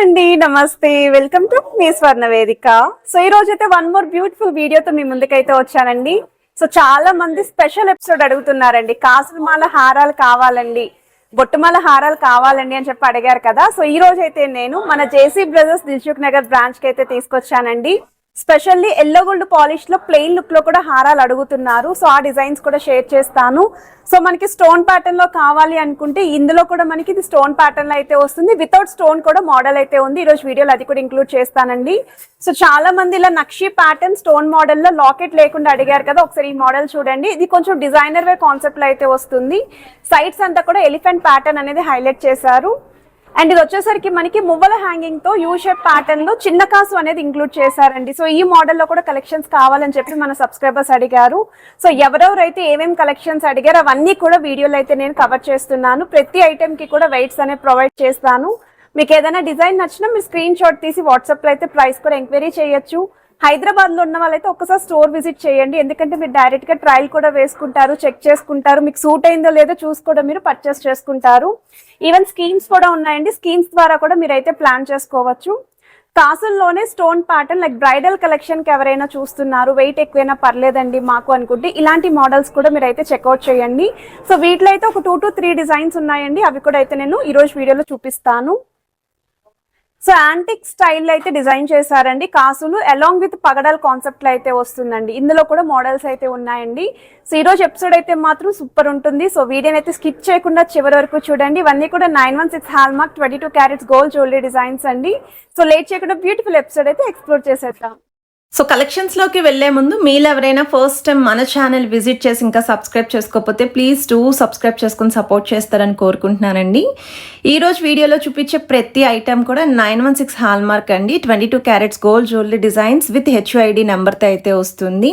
అండి నమస్తే welcome to me స్వర్ణ వేదిక. సో ఈ రోజు అయితే వన్ మోర్ బ్యూటిఫుల్ వీడియోతో మీ ముందుకైతే వచ్చానండి. సో చాలా మంది స్పెషల్ ఎపిసోడ్ అడుగుతున్నారండి, కాసులమాల హారాలు కావాలండి, బొట్టుమాల హారాలు కావాలండి అని చెప్పి అడిగారు కదా. సో ఈ రోజు అయితే నేను మన JC brothers Dilsukh Nagar branch కి అయితే తీసుకొచ్చానండి. స్పెషల్లీ ఎల్లో గోల్డ్ పాలిష్ లో ప్లెయిన్ లుక్ లో కూడా హారాలు అడుగుతున్నారు. సో ఆ డిజైన్స్ కూడా షేర్ చేస్తాను. సో మనకి స్టోన్ ప్యాటర్న్ లో కావాలి అనుకుంటే ఇందులో కూడా మనకి ఇది స్టోన్ ప్యాటర్న్ లో అయితే వస్తుంది, వితౌట్ స్టోన్ కూడా మోడల్ అయితే ఉంది. ఈ రోజు వీడియోలో అది కూడా ఇంక్లూడ్ చేస్తానండి. సో చాలా మంది ఇలా నక్షి ప్యాటర్న్ స్టోన్ మోడల్ లో లాకెట్ లేకుండా అడిగారు కదా, ఒకసారి ఈ మోడల్ చూడండి. ఇది కొంచెం డిజైనర్ వేర్ కాన్సెప్ట్ లో అయితే వస్తుంది. సైడ్స్ అంతా కూడా ఎలిఫెంట్ ప్యాటర్న్ అనేది హైలైట్ చేశారు. అండ్ ఇది వచ్చేసరికి మనకి మువ్వల హ్యాంగింగ్ తో యూ షేప్ ప్యాటర్న్ లో చిన్న కాసు అనేది ఇంక్లూడ్ చేశారండి. సో ఈ మోడల్ లో కూడా కలెక్షన్స్ కావాలని చెప్పి మన సబ్స్క్రైబర్స్ అడిగారు. సో ఎవరెవరైతే ఏమేమి కలెక్షన్స్ అడిగారో అవన్నీ కూడా వీడియోలో అయితే నేను కవర్ చేస్తున్నాను. ప్రతి ఐటెం కి కూడా వెయిట్స్ అనేది ప్రొవైడ్ చేస్తాను. మీకు ఏదైనా డిజైన్ నచ్చినా మీరు స్క్రీన్ షాట్ తీసి వాట్సాప్ లో అయితే ప్రైస్ కూడా ఎంక్వైరీ చేయొచ్చు. హైదరాబాద్ లో ఉన్న వాళ్ళైతే ఒక్కసారి స్టోర్ విజిట్ చేయండి, ఎందుకంటే మీరు డైరెక్ట్ గా ట్రయల్ కూడా వేసుకుంటారు, చెక్ చేసుకుంటారు, మీకు సూట్ అయిందో లేదో చూసి కూడా మీరు పర్చేస్ చేసుకుంటారు. ఈవెన్ స్కీమ్స్ కూడా ఉన్నాయండి, స్కీమ్స్ ద్వారా కూడా మీరు అయితే ప్లాన్ చేసుకోవచ్చు. కాసుల్లోనే stone pattern like bridal collection కి ఎవరైనా చూస్తున్నారు, వెయిట్ ఎక్కువైనా పర్లేదండి మాకు అనుకుంటే ఇలాంటి మోడల్స్ కూడా మీరు అయితే చెక్అవుట్ చేయండి. సో వీటిలో అయితే ఒక 2 to 3 డిజైన్స్ ఉన్నాయండి, అవి కూడా అయితే నేను ఈ రోజు వీడియోలో చూపిస్తాను. సో యాంటిక్ స్టైల్ అయితే డిజైన్ చేశారండి కాసులు, అలాంగ్ విత్ పగడాల్ కాన్సెప్ట్ లో అయితే వస్తుందండి. ఇందులో కూడా మోడల్స్ అయితే ఉన్నాయండి. సో ఈ రోజు ఎపిసోడ్ అయితే మాత్రం సూపర్ ఉంటుంది. సో వీడియోని అయితే స్కిప్ చేయకుండా చివరి వరకు చూడండి. ఇవన్నీ కూడా 916 hall mark 22 carats gold jewellery designs అండి. సో లేట్ చేయకుండా బ్యూటిఫుల్ ఎపిసోడ్ అయితే ఎక్స్ప్లోర్ చేసేద్దాం. సో కలెక్షన్స్లోకి వెళ్లే ముందు మీరు ఎవరైనా ఫస్ట్ టైం మన ఛానల్ విజిట్ చేసి ఇంకా సబ్స్క్రైబ్ చేసుకోకపోతే ప్లీజ్ సబ్స్క్రైబ్ చేసుకుని సపోర్ట్ చేస్తారని కోరుకుంటున్నానండి. ఈరోజు వీడియోలో చూపించే ప్రతి ఐటెం కూడా 916 హాల్ మార్క్ అండి, 22 carats gold jewellery designs with HUID నెంబర్తో అయితే వస్తుంది.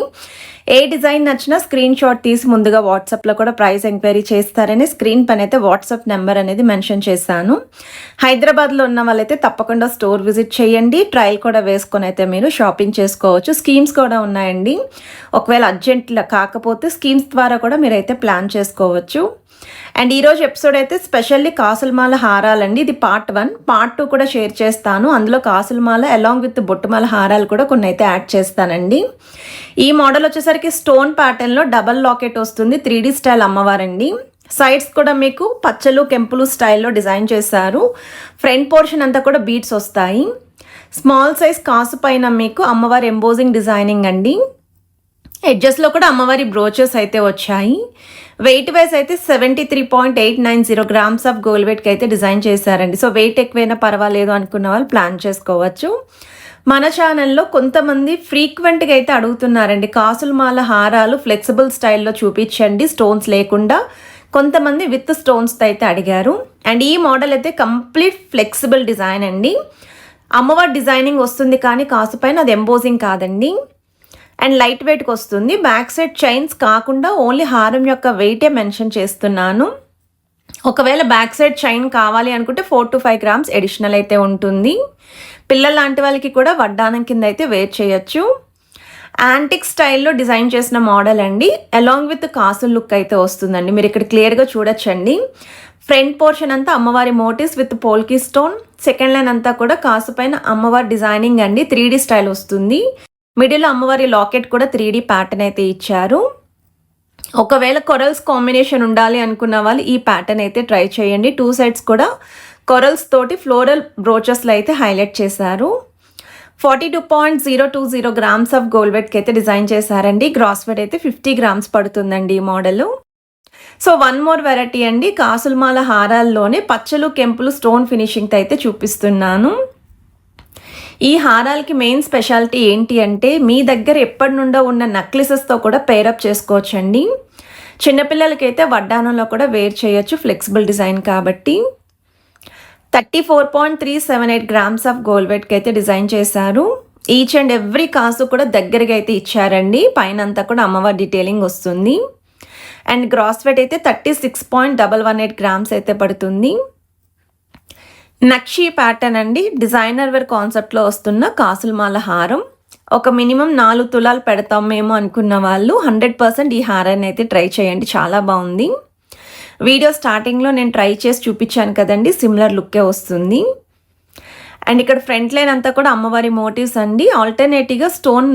ఏ డిజైన్ నచ్చినా స్క్రీన్ షాట్ తీసి ముందుగా వాట్సాప్లో కూడా ప్రైస్ ఎంక్వైరీ చేస్తారని స్క్రీన్ పైన అయితే వాట్సాప్ నెంబర్ అనేది మెన్షన్ చేశాను. హైదరాబాద్లో ఉన్న వాళ్ళైతే తప్పకుండా స్టోర్ విజిట్ చేయండి, ట్రయల్ కూడా వేసుకొని అయితే మీరు షాపింగ్ చేసుకోవచ్చు. స్కీమ్స్ కూడా ఉన్నాయండి, ఒకవేళ అర్జెంట్ కాకపోతే స్కీమ్స్ ద్వారా కూడా మీరైతే ప్లాన్ చేసుకోవచ్చు. అండ్ ఈరోజు ఎపిసోడ్ అయితే స్పెషల్లీ కాసులమాల హారాలండి. ఇది పార్ట్ 1, పార్ట్ 2 కూడా షేర్ చేస్తాను. అందులో కాసులమాల అలాంగ్ విత్ బొట్టుమాల హారాలు కూడా కొన్ని అయితే యాడ్ చేస్తానండి. ఈ మోడల్ వచ్చేసరికి స్టోన్ ప్యాటర్న్లో డబల్ లాకెట్ వస్తుంది, 3D స్టైల్ అమ్మవారండి. సైడ్స్ కూడా మీకు పచ్చలు కెంపులు స్టైల్లో డిజైన్ చేశారు. ఫ్రంట్ పోర్షన్ అంతా కూడా బీడ్స్ వస్తాయి. స్మాల్ సైజ్ కాసు పైన మీకు అమ్మవారి ఎంబోజింగ్ డిజైనింగ్ అండి. ఎడ్జెస్లో కూడా అమ్మవారి బ్రోచెస్ అయితే వచ్చాయి. వెయిట్ వైజ్ అయితే 73.890 గ్రామ్స్ ఆఫ్ గోల్డ్ వెయిట్కి అయితే డిజైన్ చేశారండి. సో వెయిట్ ఎక్కువైనా పర్వాలేదు అనుకున్న వాళ్ళు ప్లాన్ చేసుకోవచ్చు. మన ఛానల్లో కొంతమంది ఫ్రీక్వెంట్గా అయితే అడుగుతున్నారండి, కాసులమాల హారాలు ఫ్లెక్సిబుల్ స్టైల్లో చూపించండి స్టోన్స్ లేకుండా. కొంతమంది విత్ స్టోన్స్తో అయితే అడిగారు. అండ్ ఈ మోడల్ అయితే కంప్లీట్ ఫ్లెక్సిబుల్ డిజైన్ అండి. అమ్మవారి డిజైనింగ్ వస్తుంది కానీ కాసు పైన అది ఎంబోజింగ్ కాదండి. అండ్ లైట్ వెయిట్కి వస్తుంది. బ్యాక్ సైడ్ చైన్స్ కాకుండా ఓన్లీ హారం యొక్క వెయిటే మెన్షన్ చేస్తున్నాను. ఒకవేళ బ్యాక్ సైడ్ చైన్ కావాలి అనుకుంటే 4 to 5 గ్రామ్స్ అడిషనల్ అయితే ఉంటుంది. పిల్లల లాంటి వాళ్ళకి కూడా వడ్డానం కింద అయితే వేర్ చేయొచ్చు. యాంటిక్ స్టైల్లో డిజైన్ చేసిన మోడల్ అండి, అలాంగ్ విత్ కాసు లుక్ అయితే వస్తుందండి. మీరు ఇక్కడ క్లియర్గా చూడొచ్చండి. ఫ్రంట్ పోర్షన్ అంతా అమ్మవారి motives with polki stone, second line అంతా కూడా కాసు పైన అమ్మవారి డిజైనింగ్ అండి, 3D స్టైల్ వస్తుంది. మిడిల్లో అమ్మవారి లాకెట్ కూడా 3D ప్యాటర్న్ అయితే ఇచ్చారు. ఒకవేళ కొరల్స్ కాంబినేషన్ ఉండాలి అనుకున్న వాళ్ళు ఈ ప్యాటర్న్ అయితే ట్రై చేయండి. 2 సైడ్స్ కూడా కొరల్స్ తోటి ఫ్లోరల్ బ్రోచెస్లో అయితే హైలైట్ చేశారు. 42.020 గ్రామ్స్ ఆఫ్ గోల్డ్ వెయిట్కి అయితే డిజైన్ చేశారండి. గ్రాస్ వెయిట్ అయితే 50 గ్రామ్స్ పడుతుందండి ఈ model. So one more variety అండి, కాసులమాల హారాల్లోనే పచ్చలు కెంపులు స్టోన్ ఫినిషింగ్తో అయితే చూపిస్తున్నాను. ఈ హారాలకి మెయిన్ స్పెషాలిటీ ఏంటి అంటే మీ దగ్గర ఎప్పటి నుండో ఉన్న నెక్లెసెస్తో కూడా పేరప్ చేసుకోవచ్చండి. చిన్నపిల్లలకైతే వడ్డానంలో కూడా వేర్ చేయొచ్చు, ఫ్లెక్సిబుల్ డిజైన్ కాబట్టి. 34.378 గ్రామ్స్ ఆఫ్ గోల్డ్ వెయిట్కి అయితే డిజైన్ చేశారు. ఈచ్ అండ్ ఎవ్రీ కాసు కూడా దగ్గరగా అయితే ఇచ్చారండి. పైన అంతా కూడా అమ్మవారి డీటెయిలింగ్ వస్తుంది. అండ్ గ్రాస్ వెయిట్ అయితే 36.118 గ్రామ్స్ అయితే పడుతుంది. నక్షి ప్యాటర్న్ అండి, డిజైనర్ వేర్ కాన్సెప్ట్లో వస్తున్న కాసులమాల హారం. ఒక మినిమం 4 తులాలు పెడతాం మేము అనుకున్న వాళ్ళు 100% ఈ హారాన్ని అయితే ట్రై చేయండి, చాలా బాగుంది. వీడియో స్టార్టింగ్లో నేను ట్రై చేసి చూపించాను కదండి, సిమిలర్ లుక్కే వస్తుంది. అండ్ ఇక్కడ ఫ్రంట్ లైన్ అంతా కూడా అమ్మవారి మోటివ్స్ అండి. ఆల్టర్నేటివ్గా స్టోన్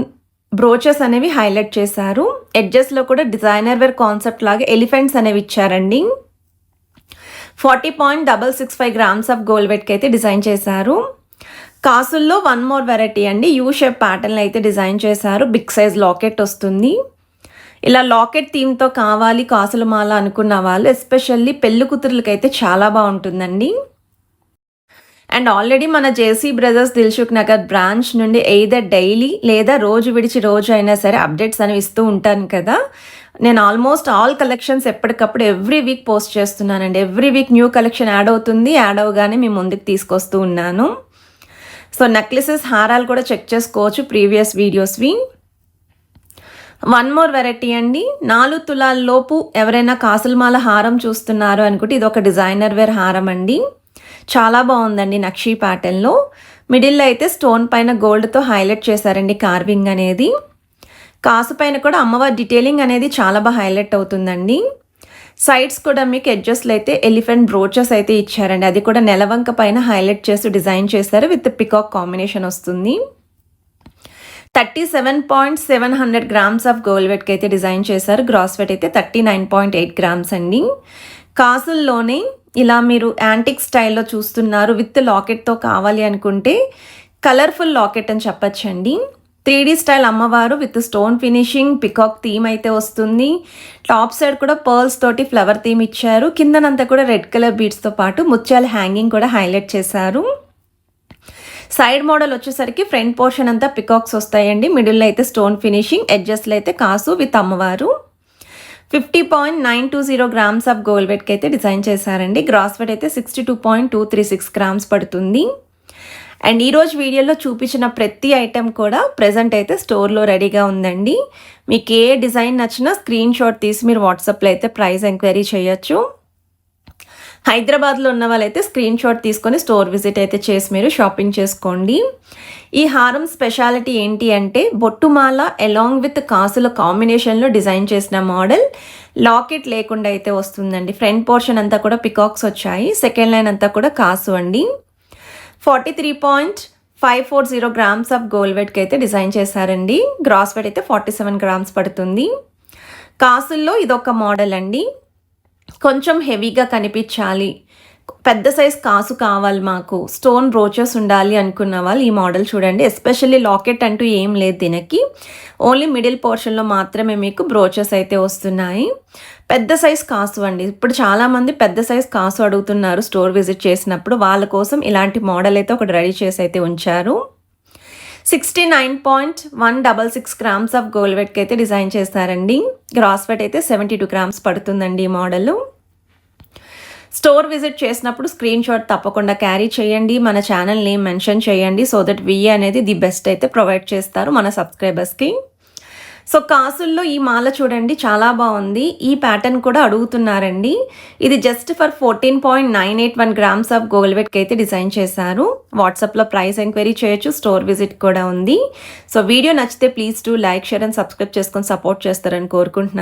బ్రోచెస్ అనేవి హైలైట్ చేశారు. ఎడ్జెస్లో కూడా డిజైనర్ వేర్ కాన్సెప్ట్ లాగా ఎలిఫెంట్స్ అనేవి ఇచ్చారండి. 40.665 గ్రామ్స్ ఆఫ్ గోల్డ్ వెయిట్కి అయితే డిజైన్ చేశారు. కాసుల్లో వన్ మోర్ వెరైటీ అండి. యూ షేప్ ప్యాటర్న్ అయితే డిజైన్ చేశారు. బిగ్ సైజ్ లాకెట్ వస్తుంది. ఇలా లాకెట్ థీమ్తో కావాలి కాసుల మాల అనుకున్న వాళ్ళు ఎస్పెషల్లీ పెళ్లి కూతురులకి అయితే చాలా బాగుంటుందండి. అండ్ ఆల్రెడీ మన JC brothers Dilsukh Nagar branch నుండి ఎయిదర్ డైలీ లేదా రోజు విడిచి రోజు అయినా సరే అప్డేట్స్ అనేవి ఇస్తూ ఉంటాను కదా. నేను ఆల్మోస్ట్ ఆల్ కలెక్షన్స్ ఎప్పటికప్పుడు ఎవ్రీ వీక్ పోస్ట్ చేస్తున్నానండి. Every week new collection add అవుతుంది. యాడ్ అవగానే మీ ముందుకు తీసుకొస్తూ ఉన్నాను. సో నెక్లెసెస్ హారాలు కూడా చెక్ చేసుకోవచ్చు ప్రీవియస్ వీడియోస్వి. వన్ మోర్ వెరైటీ అండి. 4 తులాల లోపు ఎవరైనా కాసులమాల హారం చూస్తున్నారు అనుకుంటే ఇది ఒక డిజైనర్ వేర్ హారం అండి. చాలా బాగుందండి. నక్షీ ప్యాటర్న్లో మిడిల్లో అయితే స్టోన్ పైన గోల్డ్తో హైలైట్ చేశారండి కార్వింగ్ అనేది. కాసు పైన కూడా అమ్మవారి డీటెయిలింగ్ అనేది చాలా బాగా హైలైట్ అవుతుందండి. సైడ్స్ కూడా మీకు ఎడ్జెస్లో అయితే ఎలిఫెంట్ బ్రోచెస్ అయితే ఇచ్చారండి. అది కూడా నెలవంక పైన హైలైట్ చేసి డిజైన్ చేశారు. విత్ పికాక్ కాంబినేషన్ వస్తుంది. 37.700 గ్రామ్స్ ఆఫ్ గోల్డ్ వెయిట్కి అయితే డిజైన్ చేశారు. గ్రాస్ వెయిట్ అయితే 39.8 గ్రామ్స్ అండి. కాసుల్లోనే ఇలా మీరు యాంటిక్ స్టైల్లో చూస్తున్నారు. విత్ లాకెట్తో కావాలి అనుకుంటే కలర్ఫుల్ లాకెట్ అని చెప్పచ్చండి. 3D స్టైల్ అమ్మవారు with stone finishing peacock theme అయితే వస్తుంది. టాప్ సైడ్ కూడా పర్ల్స్ తోటి ఫ్లవర్ థీమ్ ఇచ్చారు. కిందనంతా కూడా రెడ్ కలర్ బీడ్స్తో పాటు ముత్యాల హ్యాంగింగ్ కూడా హైలైట్ చేశారు. సైడ్ మోడల్ వచ్చేసరికి ఫ్రంట్ పోర్షన్ అంతా పికాక్స్ వస్తాయండి. మిడిల్లో అయితే స్టోన్ ఫినిషింగ్, ఎడ్జెస్లో అయితే కాసు విత్ అమ్మవారు. 50.920 గ్రామ్స్ ఆఫ్ గోల్డ్ వెయిట్కి అయితే డిజైన్ చేశారండి. గ్రాస్ వెయిట్ అయితే 62.236 గ్రామ్స్ పడుతుంది. అండ్ ఈరోజు వీడియోలో చూపించిన ప్రతి ఐటెం కూడా ప్రజెంట్ అయితే స్టోర్లో రెడీగా ఉందండి. మీకు ఏ డిజైన్ నచ్చినా స్క్రీన్ షాట్ తీసి మీరు వాట్సాప్లో అయితే ప్రైస్ ఎంక్వైరీ చేయొచ్చు. హైదరాబాద్లో ఉన్న వాళ్ళైతే స్క్రీన్ షాట్ తీసుకొని స్టోర్ విజిట్ అయితే చేసి మీరు షాపింగ్ చేసుకోండి. ఈ హారం స్పెషాలిటీ ఏంటి అంటే బొట్టుమాల అలాంగ్ విత్ కాసుల కాంబినేషన్లో డిజైన్ చేసిన మోడల్. లాకెట్ లేకుండా అయితే వస్తుందండి. ఫ్రంట్ పోర్షన్ అంతా కూడా పికాక్స్ వచ్చాయి. సెకండ్ లైన్ అంతా కూడా కాసు అండి. 43.540 గ్రామ్స్ ఆఫ్ గోల్డ్ వెయిట్కి అయితే డిజైన్ చేశారండి. గ్రాస్ వెయిట్ అయితే 47 గ్రామ్స్ పడుతుంది. కాసుల్లో ఇదొక మోడల్ అండి. కొంచెం హెవీగా కనిపించాలి, పెద్ద సైజ్ కాసు కావాలి, మాకు స్టోన్ బ్రోచెస్ ఉండాలి అనుకున్న వాళ్ళు ఈ మోడల్ చూడండి. ఎస్పెషల్లీ లాకెట్ అంటూ ఏం లేదు దీనికి. ఓన్లీ మిడిల్ పోర్షన్లో మాత్రమే మీకు బ్రోచెస్ అయితే వస్తున్నాయి. పెద్ద సైజ్ కాసు అండి. ఇప్పుడు చాలామంది పెద్ద సైజ్ కాసు అడుగుతున్నారు స్టోర్ విజిట్ చేసినప్పుడు. వాళ్ళ కోసం ఇలాంటి మోడల్ అయితే ఒకటి రెడీ చేసి అయితే ఉంచారు. 69.166 గ్రామ్స్ ఆఫ్ గోల్డ్ వెయిట్కి అయితే డిజైన్ చేస్తారండి. గ్రాస్ వెయిట్ అయితే 72 గ్రామ్స్ పడుతుందండి ఈ మోడల్. స్టోర్ విజిట్ చేసినప్పుడు స్క్రీన్ షాట్ తప్పకుండా క్యారీ చేయండి. మన ఛానల్ నేమ్ మెన్షన్ చేయండి. సో దట్ విఏ అనేది ది బెస్ట్ అయితే ప్రొవైడ్ చేస్తారు మన సబ్స్క్రైబర్స్కి. సో కాసుల్లో ఈ మాల చూడండి చాలా బాగుంది. ఈ ప్యాటర్న్ కూడా అడుగుతున్నారండి. ఇది just for 14.981 grams of gold వెయిట్కి అయితే డిజైన్ చేశారు. వాట్సాప్లో ప్రైస్ ఎంక్వైరీ చేయొచ్చు. స్టోర్ విజిట్ కూడా ఉంది. సో వీడియో నచ్చితే please to like, share and subscribe చేసుకొని సపోర్ట్ చేస్తారని కోరుకుంటున్నాను.